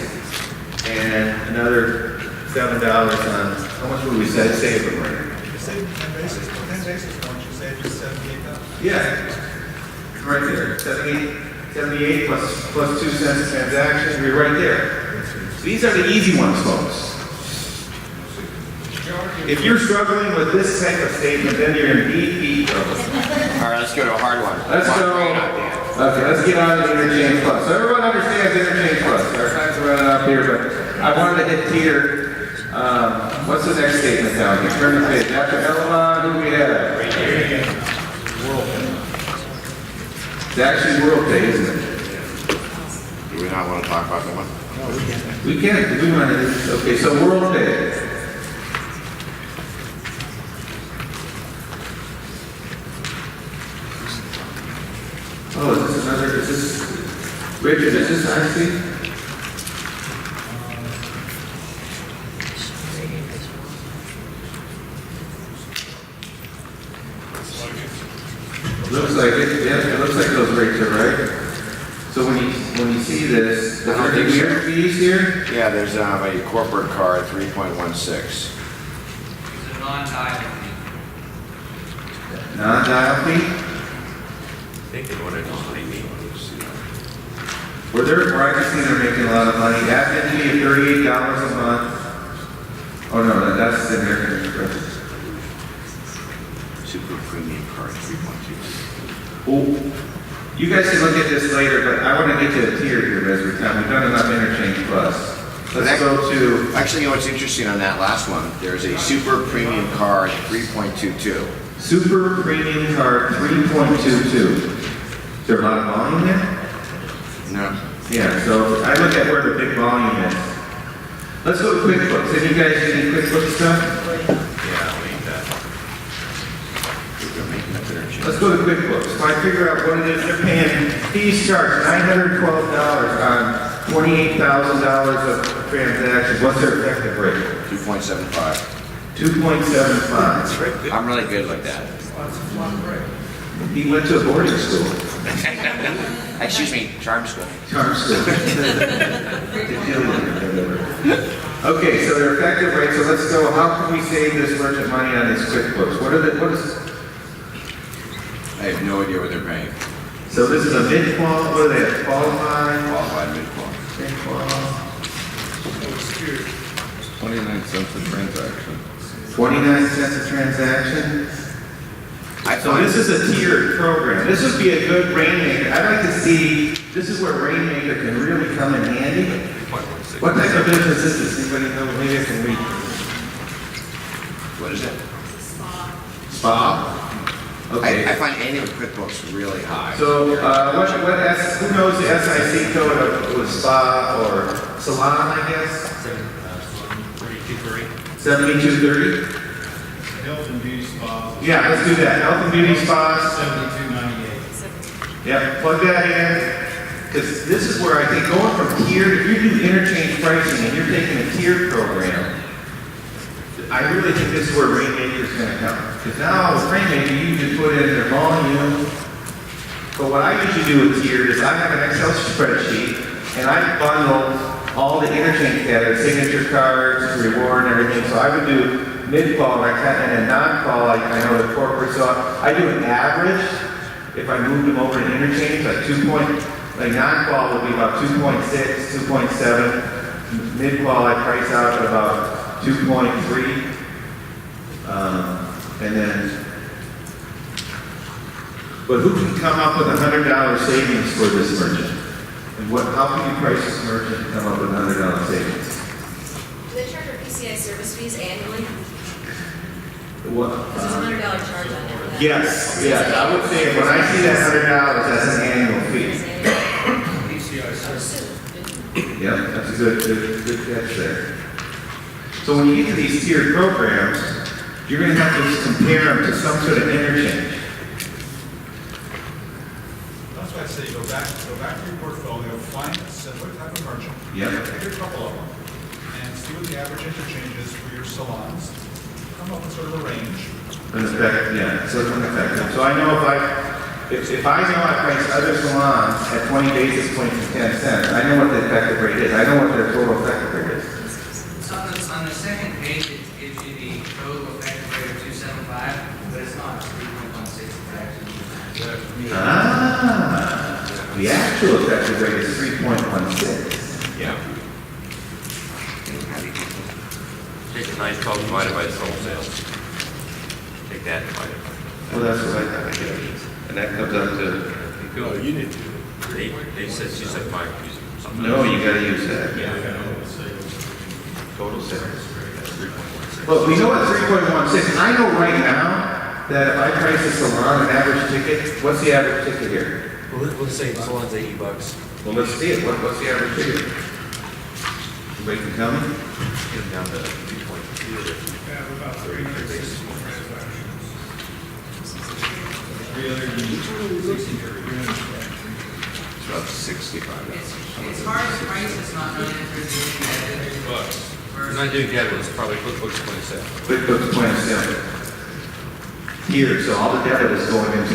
and another $7 on, how much would we say save them, right? You save 10 basis points, you save just $78. Yeah, right there, 78 plus 2 cents a transaction, we're right there. So these are the easy ones, folks. If you're struggling with this type of statement, then you're in deep trouble. All right, let's go to a hard one. Let's go. Okay, let's get on to Interchange Plus. So everyone understands Interchange Plus. Our time's running up here, but I wanted to hit Peter. What's the next statement down here? Turn the page. After Elmon, who do we have? Right here. It's actually World Pay, isn't it? Do we not want to talk about that one? We can. We want to. Okay, so World Pay. Oh, is this another, is this, Richard, is this IC? Looks like it, yeah, it looks like those rates are right. So when you see this, are there any weird fees here? Yeah, there's a corporate card, 3.16. It's a non-dial fee. Non-dial fee? I think they want to just pay me. Where I can see they're making a lot of money. Admin fee of $38 a month. Oh no, that's the American Express. Super premium card, 3.2. Well, you guys can look at this later, but I want to get to a tier here as we come. We've done enough Interchange Plus. Let's go to. Actually, you know what's interesting on that last one? There's a super premium card, 3.22. Super premium card 3.22. Is there a lot of volume there? No. Yeah, so I look at where the big volume is. Let's go to QuickBooks. Any guys get any QuickBooks stuff? Yeah, I'll need that. Let's go to QuickBooks. So I figure out what it is they're paying. Fees charged $912 on $28,000 of transactions. What's their effective rate? 2.75. 2.75. I'm really good like that. He went to a boarding school. Excuse me, charm school. Charm school. Okay, so their effective rate. So let's go. How can we save this merchant money on his QuickBooks? What is? I have no idea what they're paying. So this is a mid-qual. What are they? A qualified? Qualified mid-qual. Mid-qual. 29 cents a transaction. 29 cents a transaction. So this is a tiered program. This would be a good Rainmaker. I'd like to see, this is where Rainmaker can really come in handy. What type of business is this? Anybody know? Maybe I can read. What is it? Spa? Okay. I find anything with QuickBooks really high. So who knows the SIC code of Spa or Salon, I guess? 7230? Health and beauty spa. Yeah, let's do that. Health and beauty spas. 72.98. Yeah, plug that in, because this is where I think going from tiered, if you do interchange pricing and you're taking a tiered program, I really think this is where Rainmaker's gonna come. Because now with Rainmaker, you just put in their volume. But what I usually do with tiered is I have an Excel spreadsheet and I bundle all the interchange together, signature cards, reward and everything. So I would do mid-qual and then non-qual, I know the corporate, so I do an average. If I moved them over to interchange, like non-qual would be about 2.6, 2.7. Mid-qual I price out at about 2.3. And then, but who can come up with $100 savings for this merchant? And how can you price this merchant to come up with $100 savings? Do they charge our PCI service fees annually? What? There's a $100 charge on there for that. Yes, I would say when I see that $100, that's an annual fee. Yeah, that's a good catch there. So when you get to these tiered programs, you're going to have to compare them to some sort of interchange. That's why I say go back to your portfolio, find a similar type of merchant. Yep. Take a couple of them and see what the average interchange is for your salons. Come up with sort of a range. An effect, yeah, so it's an effective. So I know if I know I price other salons at 20 basis points and 10 cents, I know what the effective rate is. I know what their total effective rate is. So on the second page, it gives you the total effective rate of 275, but it's not 3.16, it's actually. The actual effective rate is 3.16. Yeah. Take the 912 divided by the total sales. Take that divided by. Well, that's what I thought I did. And that comes up to, Oh, you need to. They said she said 5. no, you gotta use that. Yeah. Total sales. That's 3.16. Well, we know it's 3.16. I know right now that if I price a salon an average ticket, what's the average ticket here? Well, let's say the salon's $80. Well, let's see it. What's the average ticket? Everybody can tell me? Get them down to 2.2. We have about 300 basis point transactions. It's about 65. It's hard to price, it's not known if you're doing that. If you're not doing debit, it's probably QuickBooks 27. QuickBooks point of sale. Here, so all the debit is going into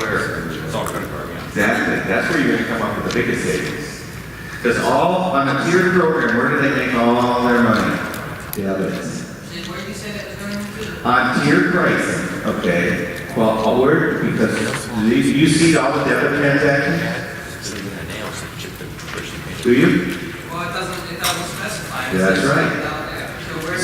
where? It's all credit card, yeah. Exactly. That's where you're going to come up with the biggest savings. Because all on a tiered program, where do they make all their money? Debits. Where did you say that was going to? On tiered pricing, okay. Well, where, because you see all the debit transactions? Do you? Well, it doesn't specify. That's right.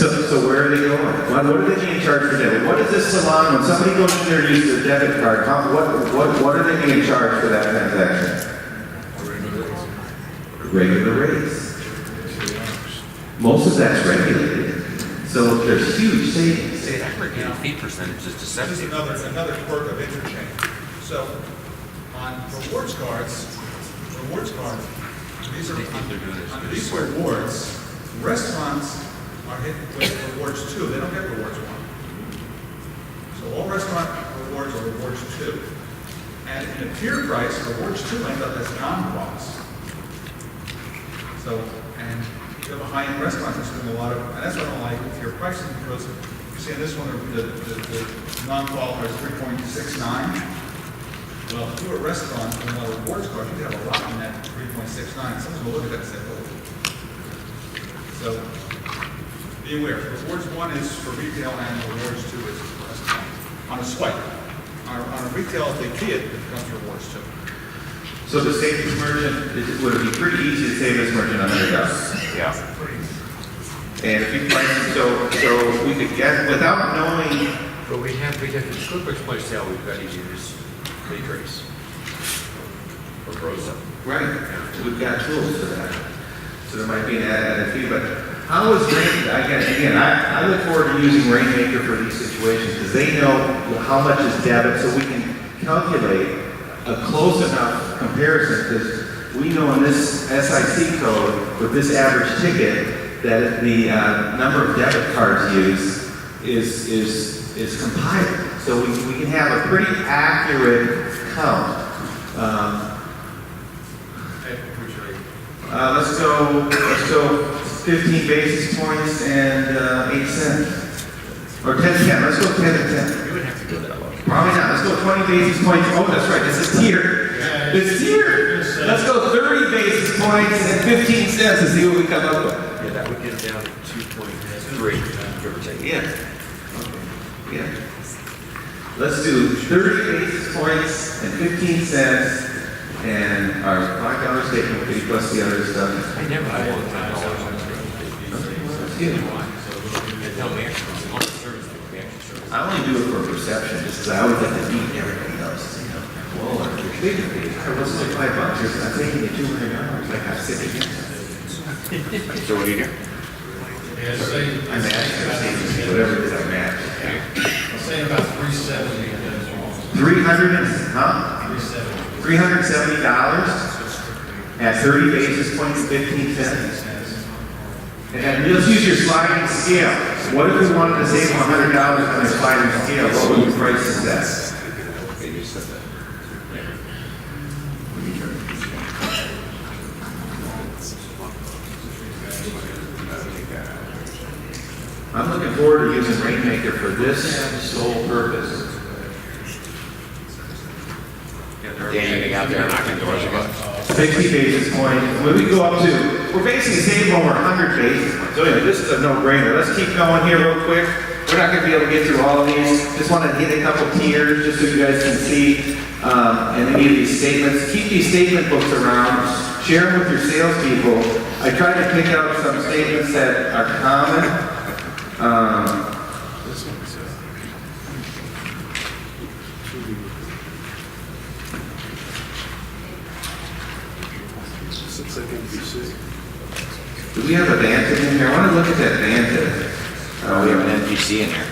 So where are they going? What are they being charged for debit? What is this salon, when somebody goes in there and uses their debit card, what are they being charged for that transaction? Regular rates. Most of that's regulated. So there's huge savings. Say aggregated fee percentage is This is deceptive. another quirk of interchange. So on rewards cards, these are, on these rewards, restaurants are hit with rewards 2. They don't get rewards 1. So all restaurant rewards are rewards 2. And in a tier price, rewards 2 ends up as non-quals. So, and if you have a high-end restaurant that's doing a lot of, and that's what I don't like with your pricing, because you see in this one, the non-qual is 3.69. Well, if you're a restaurant with a rewards card, you can have a lot in that 3.69. Someone's will look at that and say, oh. So, be aware, rewards 1 is for retail and rewards 2 is for restaurant. On a swipe. On a retail, if they key it, it becomes rewards 2. So to save this merchant, would it be pretty easy to save this merchant $100? Yeah. And if you price it, so we could get, without knowing, But we have the QuickBooks point of sale, we've got to use Trace or Rosa. right, we've got tools for that. So there might be an added fee, but how is I look forward to using Rainmaker for these situations because they know how much is debit, so we can calculate a close enough comparison, because we know in this SIC code with this average ticket that the number of debit cards used is compiled. So we can have a pretty accurate count Let's go 15 basis points and 8 cents. Or 10, let's go 10 and 10. You would have to go that low. Probably not, let's go 20 basis points. Oh, that's right, this is tiered. It's tiered. Let's go 30 basis points and 15 cents and see what we come up with. Yeah, that would get down to 2.3, give or take. Yeah. Okay. Yeah. Let's do 30 basis points and 15 cents and our $5 statement fee plus the other stuff. I never had $10. They tell me actually, on the service, they actually service. I only do it for perception, just because I always like to beat everybody else, you know. Well, your statement fee, I was like $5, I'm taking you $200, like I said again. So what do you do? Yeah, say, I match, whatever it is I match. say about 370. 300 and, huh? 370. $370 at 30 basis points, 15 cents. And let's use your sliding scale. What if we wanted to save $100 on a sliding scale? What would you price this at? I'm looking forward to using Rainmaker for this sole purpose. Dan, anything out there knocking doors about? 60 basis points. When we go up to, we're basically saving over 100 basis points. So anyway, this is a no-brainer. Let's keep going here real quick. We're not going to be able to get through all of these. Just want to hit a couple tiers just so you guys can see and any of these statements. Keep these statement books around. Share them with your salespeople. I tried to pick out some statements that are common. Do we have a Vantage in here? I want to look at that Vantage. We have an NPC in there.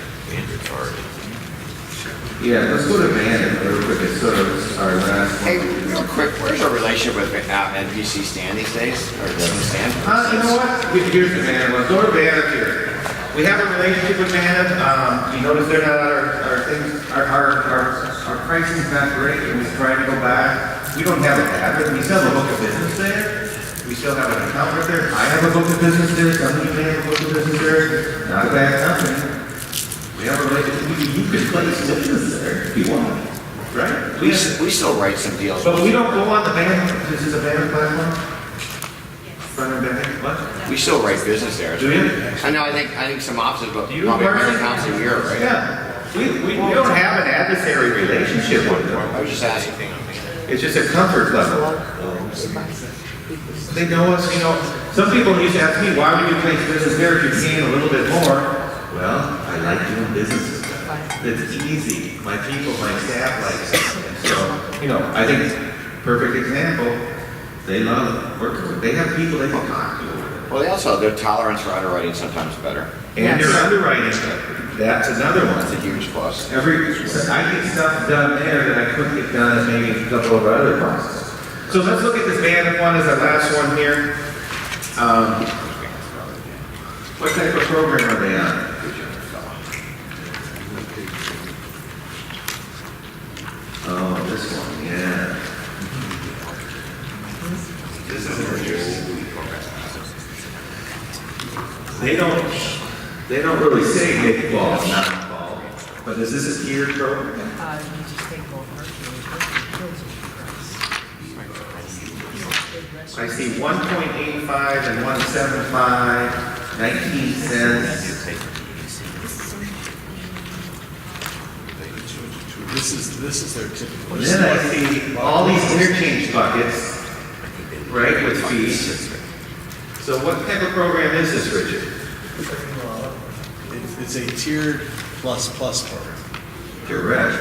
Yeah, let's go to Vantage real quick. It's sort of our last one. Hey, real quick, where's our relationship with NPC stand these days? Or doesn't stand? You know what? Here's the Vantage one. Go to Vantage here. We have a relationship with Vantage. You notice they're not our things, our pricing's not great, and we try to go back. We don't have a habit. We still have a book of business there. We still have an account right there. I have a book of business there. Some of you may have a book of business there. Not a bad company. We have a relationship. You can place business there if you want, right? We still write some deals. But we don't go on the Vantage. This is a Vantage platform. Front and back. What? We still write business there. Do you? I know. I think some offices, but You probably personally? 100 accounts a year, right? Yeah. We don't have an adversary relationship with them. I was just asking. It's just a comfort level. They know us, you know. Some people used to ask me, why would you place business there if you're paying a little bit more? Well, I like doing business with them. It's easy. My people, my staff likes it. And so, you know, I think, perfect example, they love working with, they have people they can talk to. Well, they also, their tolerance for underwriting sometimes better. And their underwriting, that's another one. That's a huge plus. I get stuff done there that I couldn't get done at maybe a couple of other processes. So let's look at this Vantage one as our last one here. What type of program are they on? Oh, this one, yeah. This is a reduced. They don't really say make balls, not ball. But is this a tiered program? You just take both I see 1.85 and 175, 19 cents. This is their typical. And then I see all these interchange buckets, right, with fees. So what type of program is this, Richard? It's a tiered plus program. Correct.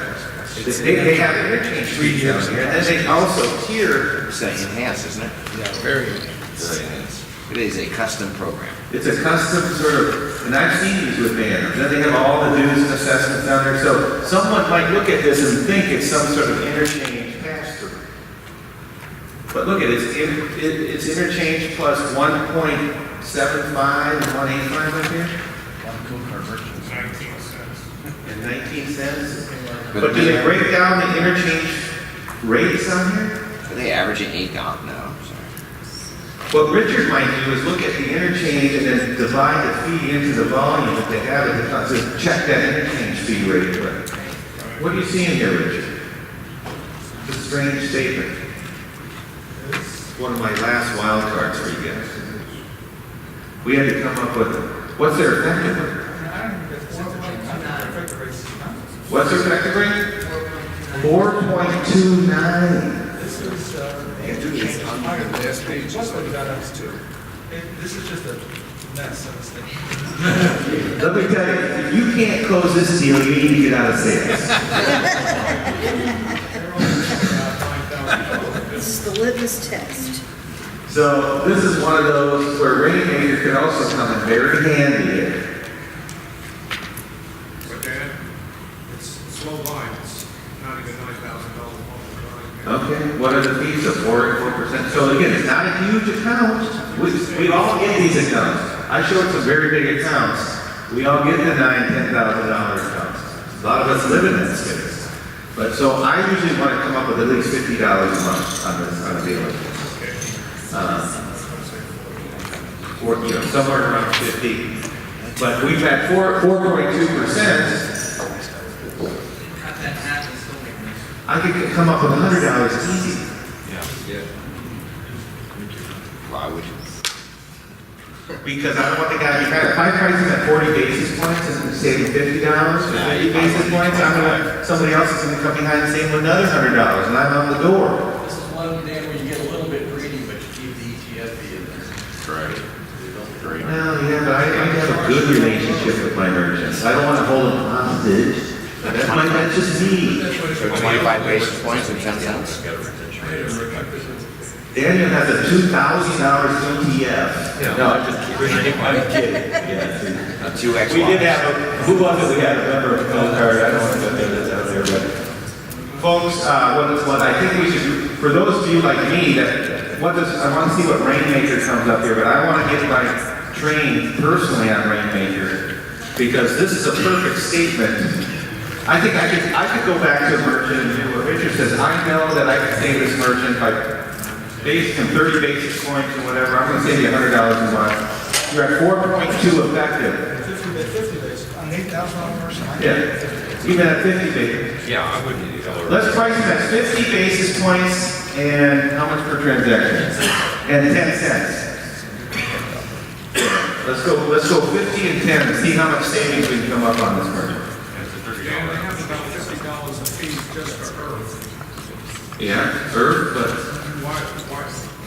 They have interchange fees down here, and then they also tier. It's enhanced, isn't it? Yeah, very good. Very enhanced. It is a custom program. It's a custom sort of, and I've seen these with banners. Then they have all the dues and assessments down there. So someone might look at this and think it's some sort of interchange pass-through. But look at it, it's interchange plus 1.75 and 1.85 right here. On CoCard merchants. 19 cents. And 19 cents. But do they break down the interchange rates on here? Are they averaging $8? No, I'm sorry. What Richard might do is look at the interchange and then divide the fee into the volume that they have at the top, so check that interchange fee rate. What are you seeing here, Richard? It's a strange statement. It's one of my last wild cards for you guys. We had to come up with, what's their effective rate? What's their effective rate? 4.29. This is, this is just a mess of a thing. Let me tell you, if you can't close this deal, you need to get out of sales. This is the litmus test. So this is one of those where Rainmaker can also come in very handy here. But Dan, it's slow line, it's not even $9,000. Okay, what are the fees of 4%? So again, it's not a huge account. We all get these accounts. I showed some very big accounts. We all get the $9,000, $10,000 accounts. A lot of us live in that space. But so I usually want to come up with at least $50 a month on a deal like this. Or, somewhere around 50. But we've had 4.2%. I could come up with $100 easy. Yeah. Why would you? Because I don't want the guy, if I price him at 40 basis points and saving $50 for 50 basis points, somebody else is gonna come behind and save him another $100 and I'm out the door. This is one day where you get a little bit greedy, but you keep the ETF fee in there. Right. Well, yeah, but I have a good relationship with my merchants. I don't want to hold them hostage. That's just me. 25 basis points and 10 cents. Daniel has a $2,000 ETF. No, I'm just kidding. I'm kidding. Yeah. 2X. We did have who was it? We had a member of CoCard. I don't want to put that out there, but folks, what I think we should do, for those of you like me that, I want to see what Rainmaker comes up here, but I want to get my trained personally on Rainmaker because this is a perfect statement. I think I could go back to a merchant and do what Richard says. I know that I can save this merchant by based on 30 basis points or whatever. I'm going to save you $100 a month. You're at 4.2 effective. 50 basis, on an $8,000 person. Yeah, even at 50 basis. Yeah, I wouldn't need to tell her. Let's price it at 50 basis points and how much per transaction? And 10 cents. Let's go 50 and 10 and see how much savings we can come up on this merchant. Dan, they have about $50 of fees just for Earth. Yeah, Earth, but Why,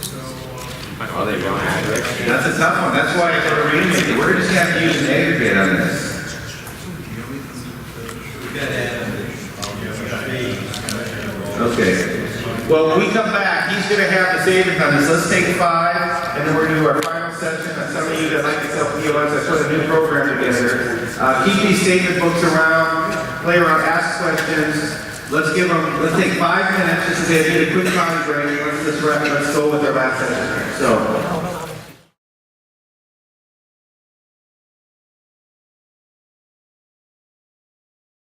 so, Oh, they don't have it. that's a tough one. That's why I go to Rainmaker. We're just going to have to use an aggregate on this. Okay. Well, when we come back, he's going to have the savings on this. Let's take 5, and then we're going to do our final session. And some of you that like to sell POS, I put a new program together. Keep these statement books around, play around, ask questions. Let's take 5 minutes just to say, I need a quick coffee break. Let's go with our last session. So,